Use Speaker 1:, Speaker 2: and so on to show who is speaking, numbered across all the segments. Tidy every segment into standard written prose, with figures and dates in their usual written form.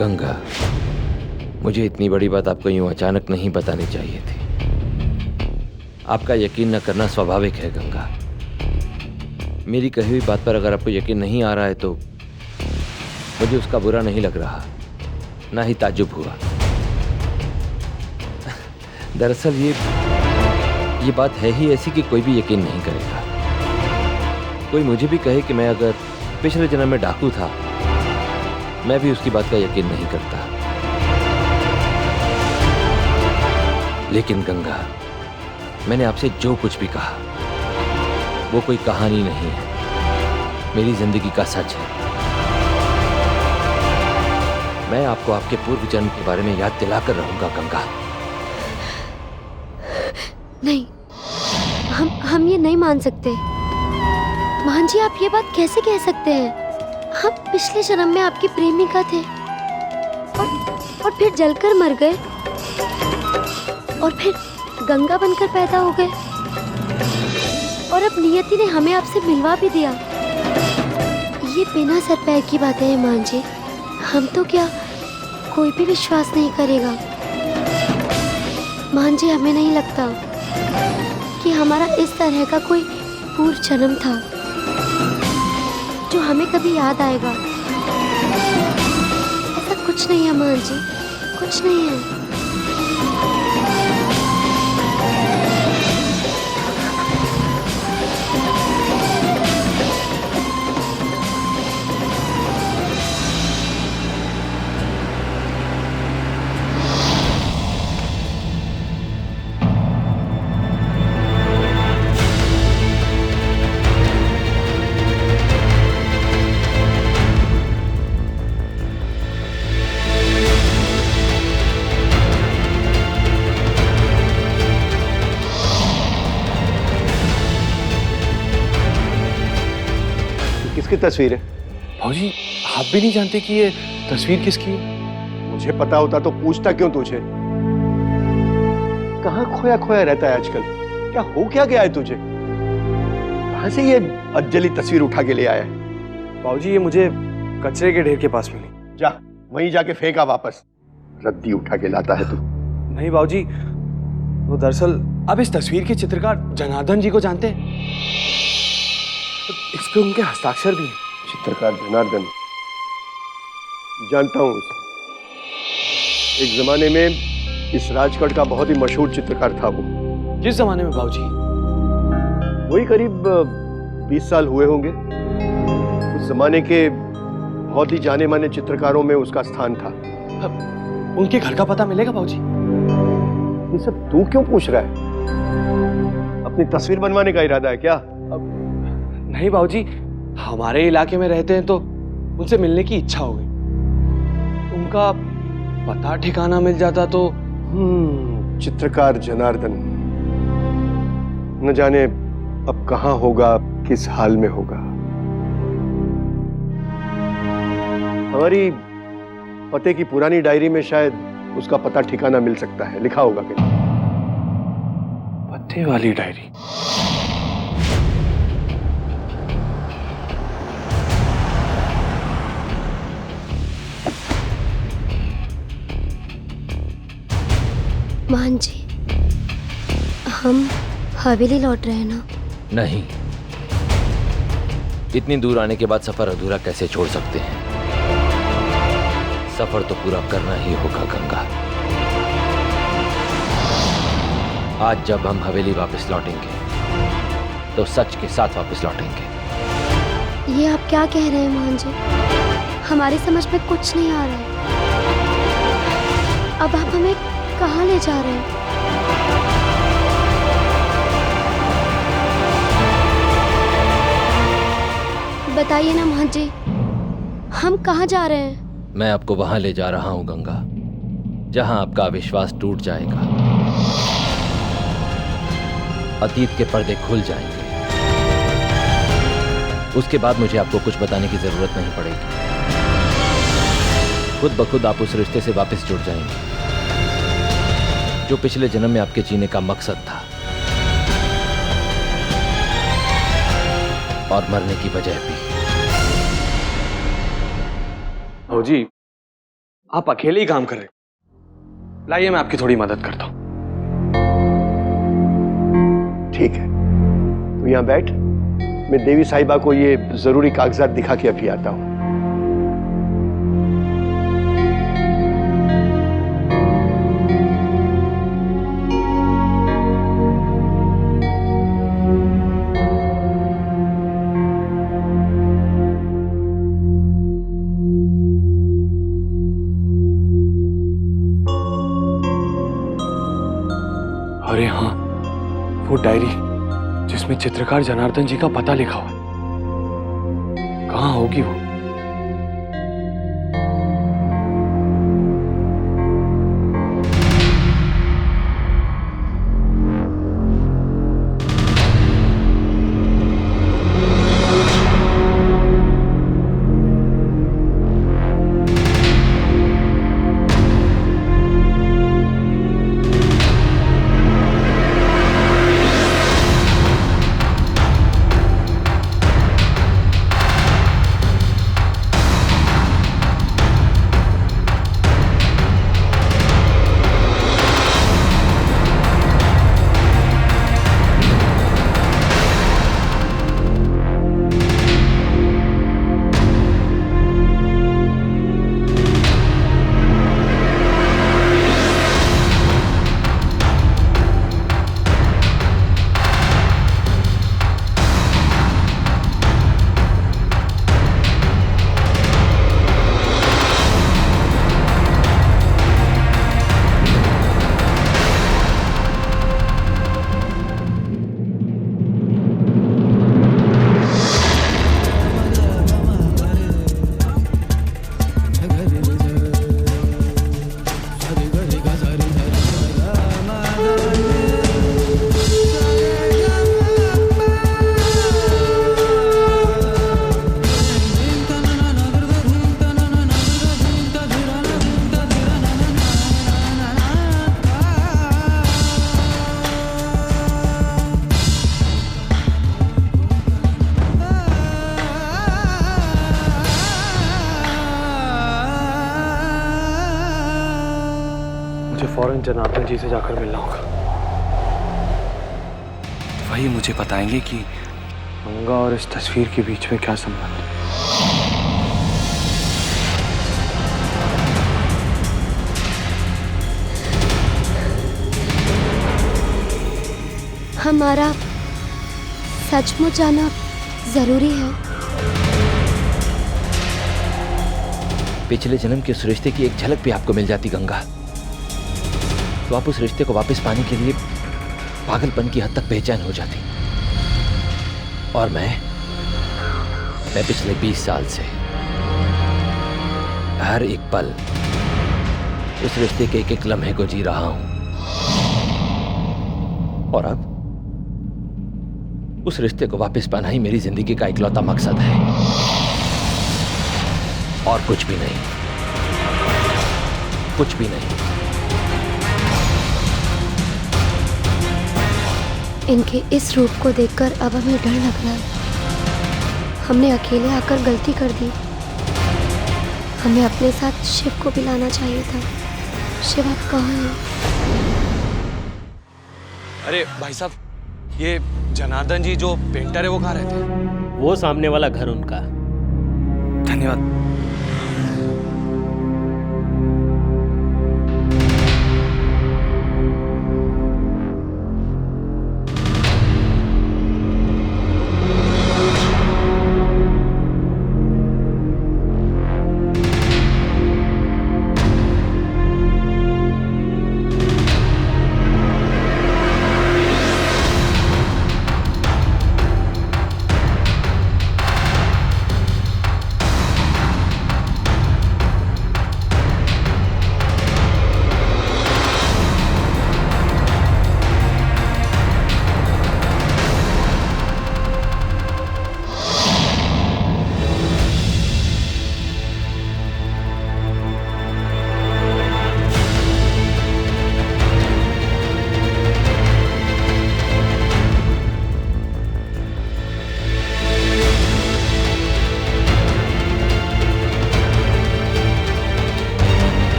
Speaker 1: गंगा, मुझे इतनी बड़ी बात आपको यूं अचानक नहीं बतानी चाहिए थी। आपका यकीन न करना स्वाभाविक है गंगा। मेरी कही हुई बात पर अगर आपको यकीन नहीं आ रहा है तो मुझे उसका बुरा नहीं लग रहा, ना ही ताज्जुब हुआ। दरअसल ये बात है ही ऐसी कि कोई भी यकीन नहीं करेगा। कोई मुझे भी कहे कि मैं अगर पिछले जन्म में डाकू था, मैं भी उसकी बात का यकीन नहीं करता। लेकिन गंगा, मैंने आपसे जो कुछ भी कहा वो कोई कहानी नहीं है, मेरी जिंदगी का सच है। मैं आपको आपके पूर्व जन्म के बारे में याद दिलाकर रहूंगा गंगा।
Speaker 2: नहीं, हम ये नहीं मान सकते। मान जी, आप ये बात कैसे कह सकते हैं? हम पिछले जन्म में आपकी प्रेमिका थे और फिर जलकर मर गए और फिर गंगा बनकर पैदा हो गए और अब नियति ने हमें आपसे मिलवा भी दिया। ये बिना सर पैर की बातें हैं मान जी। हम तो क्या, कोई भी विश्वास नहीं करेगा। मान जी, हमें नहीं लगता कि हमारा इस तरह का कोई पूर्व जन्म था जो हमें कभी याद आएगा। ऐसा कुछ नहीं है मान जी, कुछ नहीं है।
Speaker 3: किसकी तस्वीर है?
Speaker 4: भाजी, आप भी नहीं जानते कि ये तस्वीर किसकी है?
Speaker 3: मुझे पता होता तो पूछता क्यों तुझे? कहाँ खोया खोया रहता है आजकल? क्या हो क्या गया है तुझे? कहाँ से ये अज्जली तस्वीर उठा के ले आया है?
Speaker 4: भाजी, ये मुझे कचरे के ढेर के पास मिली।
Speaker 3: जा वहीं जाके फेंका वापस। रद्दी उठा के लाता है तू।
Speaker 4: नहीं भाजी, वो दरअसल आप इस तस्वीर के चित्रकार जनार्दन जी को जानते हैं? इस पे उनके हस्ताक्षर भी हैं।
Speaker 3: चित्रकार जनार्दन, जानता हूं उसे। एक जमाने में इस राजगढ़ का बहुत ही मशहूर चित्रकार था वो।
Speaker 4: किस जमाने में भाजी?
Speaker 3: वही करीब 20 साल हुए होंगे। उस जमाने के बहुत ही जाने माने चित्रकारों में उसका स्थान था।
Speaker 4: उनके घर का पता मिलेगा भाजी?
Speaker 3: ये सब तू क्यों पूछ रहा है? अपनी तस्वीर बनवाने का इरादा है क्या?
Speaker 4: नहीं भाजी, हमारे इलाके में रहते हैं तो उनसे मिलने की इच्छा हो गई। उनका पता ठिकाना मिल जाता तो।
Speaker 3: चित्रकार जनार्दन, न जाने अब कहाँ होगा, किस हाल में होगा। हमारी पते की पुरानी डायरी में शायद उसका पता ठिकाना मिल सकता है, लिखा होगा कहीं।
Speaker 4: पते वाली डायरी?
Speaker 2: मान जी, हम हवेली लौट रहे हैं ना?
Speaker 1: नहीं, इतनी दूर आने के बाद सफर अधूरा कैसे छोड़ सकते हैं? सफर तो पूरा करना ही होगा गंगा। आज जब हम हवेली वापस लौटेंगे तो सच के साथ वापस लौटेंगे।
Speaker 2: ये आप क्या कह रहे हैं मान जी? हमारी समझ में कुछ नहीं आ रहा है। अब आप हमें कहाँ ले जा रहे हैं? बताइए ना मान जी, हम कहाँ जा रहे हैं?
Speaker 1: मैं आपको वहां ले जा रहा हूं गंगा, जहां आपका विश्वास टूट जाएगा, अतीत के पर्दे खुल जाएंगे। उसके बाद मुझे आपको कुछ बताने की जरूरत नहीं पड़ेगी। खुद ब खुद आप उस रिश्ते से वापस जुड़ जाएंगे जो पिछले जन्म में आपके जीने का मकसद था और मरने की वजह भी।
Speaker 4: भाजी, आप अकेले ही काम कर रहे हो। लाइए मैं आपकी थोड़ी मदद करता हूं।
Speaker 3: ठीक है, तो यहाँ बैठ, मैं देवी साहिबा को ये जरूरी कागजात दिखा के अभी आता हूँ।
Speaker 4: अरे हाँ, वो डायरी जिसमें चित्रकार जनार्दन जी का पता लिखा हुआ है, कहाँ होगी वो? फौरन जनार्दन जी से जाकर मिलना होगा। वही मुझे बताएंगे कि गंगा और इस तस्वीर के बीच में क्या संबंध है।
Speaker 2: हमारा सचमुच जाना जरूरी है।
Speaker 1: पिछले जन्म के उस रिश्ते की एक झलक भी आपको मिल जाती गंगा, तो आप उस रिश्ते को वापस पाने के लिए पागलपन की हद तक बेचैन हो जाती। और मैं पिछले 20 साल से हर एक पल उस रिश्ते के एक एक लम्हे को जी रहा हूं, और अब उस रिश्ते को वापस पाना ही मेरी जिंदगी का इकलौता मकसद है, और कुछ भी नहीं, कुछ भी नहीं।
Speaker 2: इनके इस रूप को देखकर अब हमें डर लग रहा है। हमने अकेले आकर गलती कर दी। हमें अपने साथ शिव को भी लाना चाहिए था। शिव आप कहाँ हैं?
Speaker 4: अरे भाई साहब, ये जनार्दन जी जो पेंटर है वो कहाँ रहते हैं?
Speaker 5: वो सामने वाला घर उनका।
Speaker 4: धन्यवाद।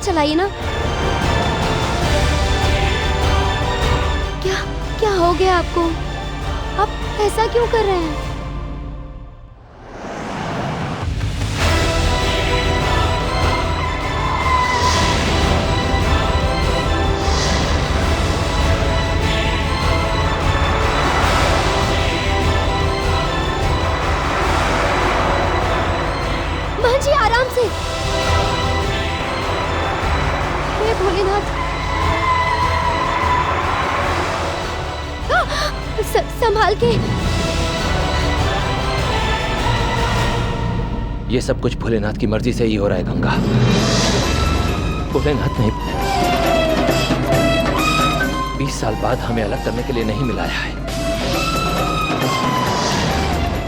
Speaker 2: चलाइए ना। क्या क्या हो गया आपको? आप ऐसा क्यों कर रहे हैं? जी आराम से। हे भोलेनाथ। संभाल के।
Speaker 1: ये सब कुछ भोलेनाथ की मर्जी से ही हो रहा है गंगा। भोलेनाथ ने 20 साल बाद हमें अलग करने के लिए नहीं मिलाया है।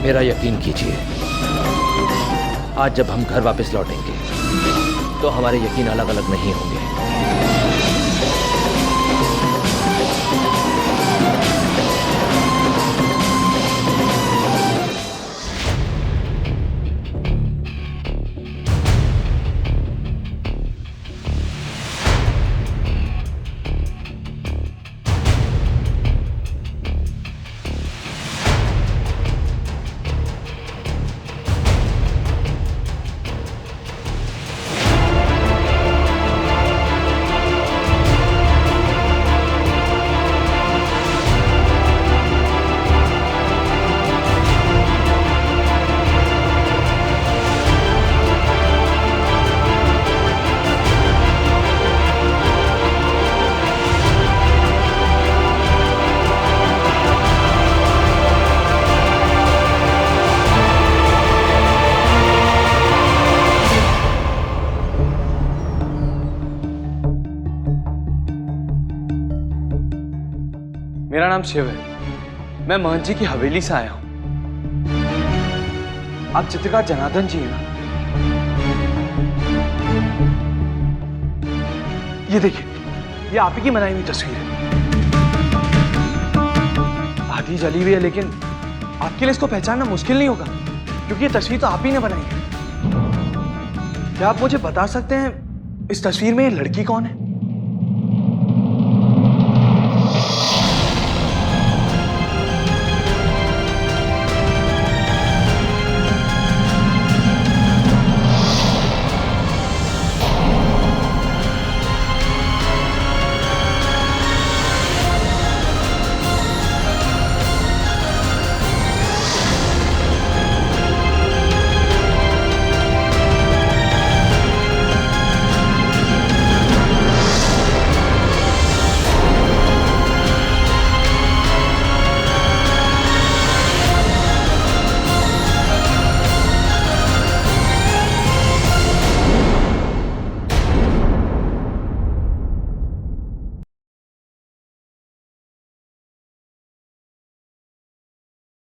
Speaker 1: मेरा यकीन कीजिए, आज जब हम घर वापस लौटेंगे तो हमारे यकीन अलग अलग नहीं होंगे।
Speaker 4: मेरा नाम शिव है। मैं महंत जी की हवेली से आया हूं। आप चित्रकार जनार्दन जी हैं ना? ये देखिए, ये आप ही की बनाई हुई तस्वीर है। आधी जली हुई है, लेकिन आपके लिए इसको पहचानना मुश्किल नहीं होगा, क्योंकि ये तस्वीर तो आप ही ने बनाई है। क्या आप मुझे बता सकते हैं इस तस्वीर में ये लड़की कौन है?